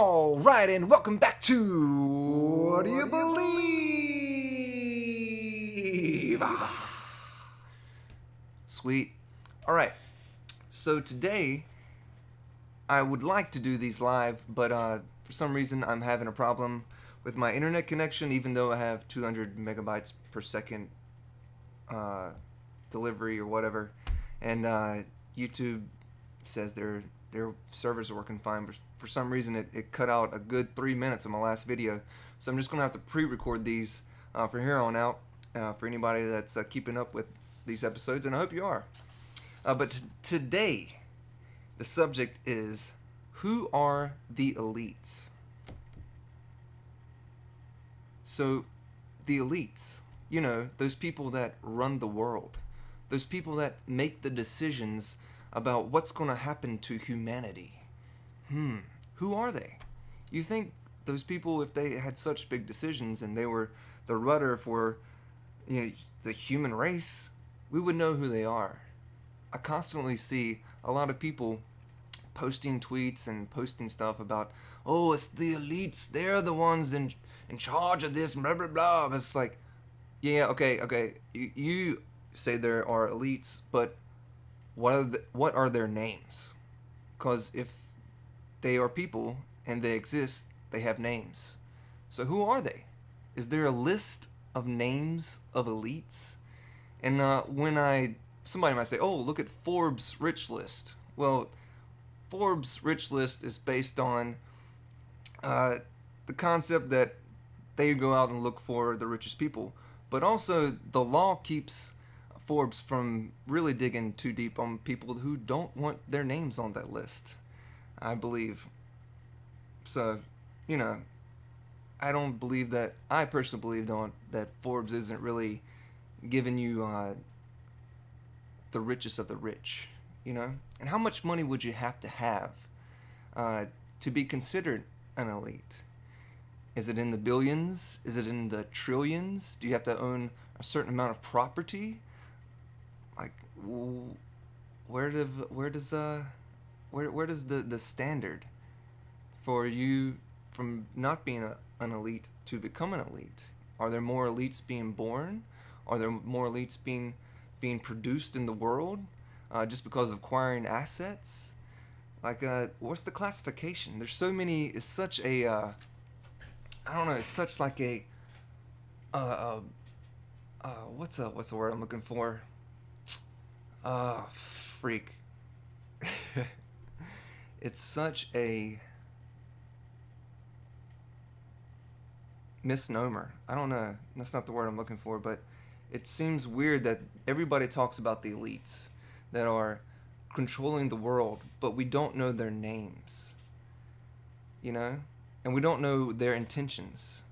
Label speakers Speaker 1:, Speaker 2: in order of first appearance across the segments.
Speaker 1: All right, and welcome back to What Do You Believe? Sweet. All right, so today I would like to do these live, but for some reason I'm having a problem with my internet connection, even though I have 200 megabytes per second uh, delivery or whatever, and YouTube says their servers are working fine, but for some reason it cut out a good 3 minutes of my last video. So I'm just gonna have to pre-record these for here on out for anybody that's keeping up with these episodes, and I hope you are. But today, the subject is, who are the elites? So, the elites, you know, those people that run the world, those people that make the decisions about what's going to happen to humanity. Who are they? You think those people, if they had such big decisions and they were the rudder for, the human race, we would know who they are. I constantly see a lot of people posting tweets and posting stuff about, oh, it's the elites, they're the ones in charge of this, blah, blah, blah. It's like, yeah, okay. You say there are elites, but what are their names? Because if they are people and they exist, they have names. So who are they? Is there a list of names of elites? And when somebody might say, oh, look at Forbes' rich list. Well, Forbes' rich list is based on the concept that they go out and look for the richest people. But also, the law keeps Forbes from really digging too deep on people who don't want their names on that list, I believe. So, I don't believe that. I personally believe that Forbes isn't really giving you the richest of the rich, And how much money would you have to be considered an elite? Is it in the billions? Is it in the trillions? Do you have to own a certain amount of property? Like, where does the standard for you from not being an elite to become an elite? Are there more elites being born? Are there more elites being produced in the world just because of acquiring assets? Like, what's the classification? There's so many. It's such a I don't know. It's such like a what's the word I'm looking for? Freak. It's such a misnomer. I don't know. That's not the word I'm looking for, but it seems weird that everybody talks about the elites that are controlling the world, but we don't know their names. And we don't know their intentions.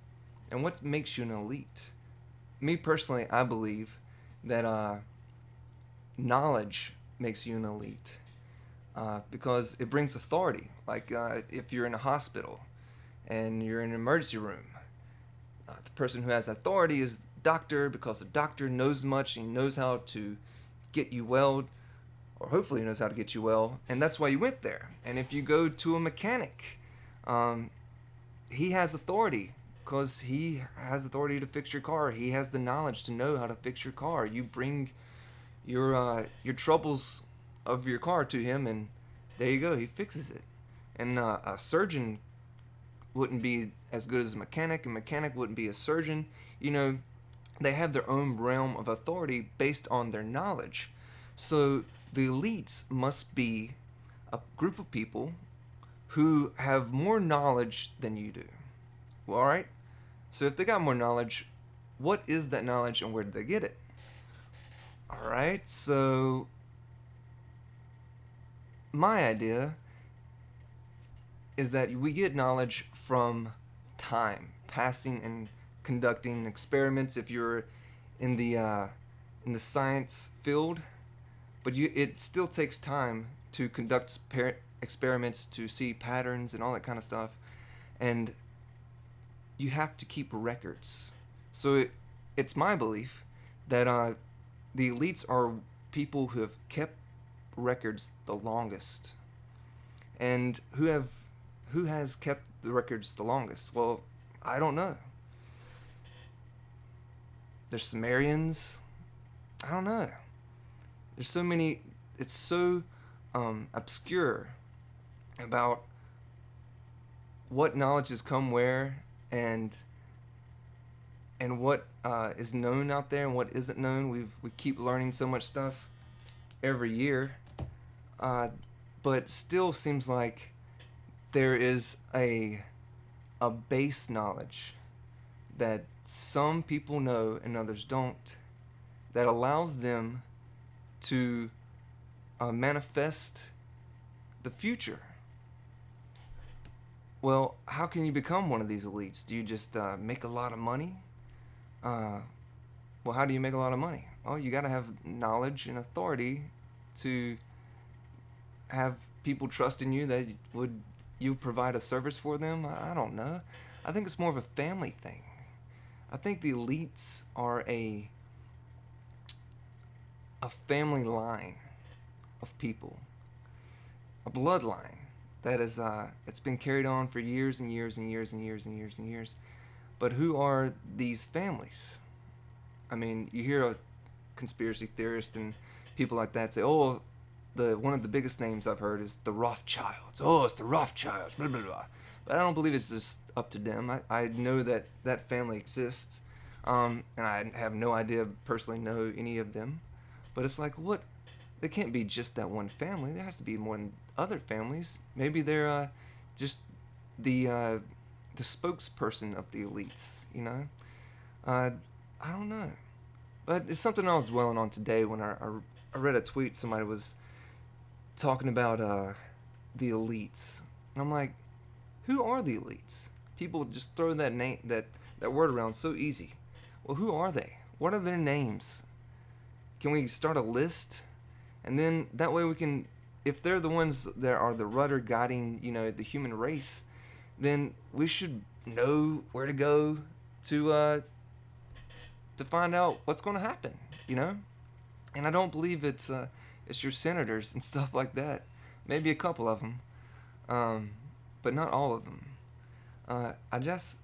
Speaker 1: And what makes you an elite? Me personally, I believe that knowledge makes you an elite because it brings authority. Like if you're in a hospital and you're in an emergency room, the person who has authority is the doctor, because the doctor knows much and knows how to get you well, or hopefully knows how to get you well, and that's why you went there. And if you go to a mechanic, he has authority because he has authority to fix your car. He has the knowledge to know how to fix your car. You bring your troubles of your car to him, and there you go. He fixes it. And a surgeon wouldn't be as good as a mechanic wouldn't be a surgeon. They have their own realm of authority based on their knowledge. So the elites must be a group of people who have more knowledge than you do. Well, all right? So if they got more knowledge, what is that knowledge and where did they get it? All right, so my idea is that we get knowledge from time, passing and conducting experiments if you're in the science field, but it still takes time to conduct experiments to see patterns and all that kind of stuff, and you have to keep records. So it's my belief that the elites are people who have kept records the longest and who have who has kept the records the longest? Well, I don't know. There's Sumerians. I don't know. There's so many. It's so obscure about what knowledge has come where, and what is known out there and what isn't known. We keep learning so much stuff every year, but still seems like there is a base knowledge that some people know and others don't, that allows them to manifest the future. Well, how can you become one of these elites? Do you just make a lot of money? Well, how do you make a lot of money? Well, you got to have knowledge and authority to have people trust in you that you provide a service for them. I don't know. I think it's more of a family thing. I think the elites are a family line of people, a bloodline that is it's been carried on for years and years and years and years and years and years. But who are these families? I mean, you hear a conspiracy theorist and people like that say, "Oh, one of the biggest names I've heard is the Rothschilds. Oh, it's the Rothschilds, blah, blah, blah." But I don't believe it's just up to them. I know that family exists, and I have no idea personally know any of them. But it's like, what? They can't be just that one family. There has to be more than other families. Maybe they're just the spokesperson of the elites, you know? I don't know. But it's something I was dwelling on today when I read a tweet. Somebody was talking about the elites. And I'm like, who are the elites? People just throw that name, that word around so easy. Well, who are they? What are their names? Can we start a list? And then that way we can, if they're the ones that are the rudder guiding, the human race, then we should know where to go to find out what's going to happen, And I don't believe it's your senators and stuff like that. Maybe a couple of them, but not all of them. It's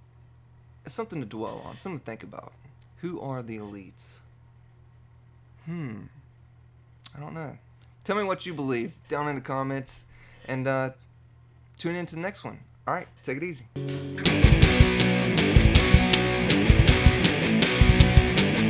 Speaker 1: something to dwell on, something to think about. Who are the elites? I don't know. Tell me what you believe down in the comments, and tune in to the next one. All right, take it easy.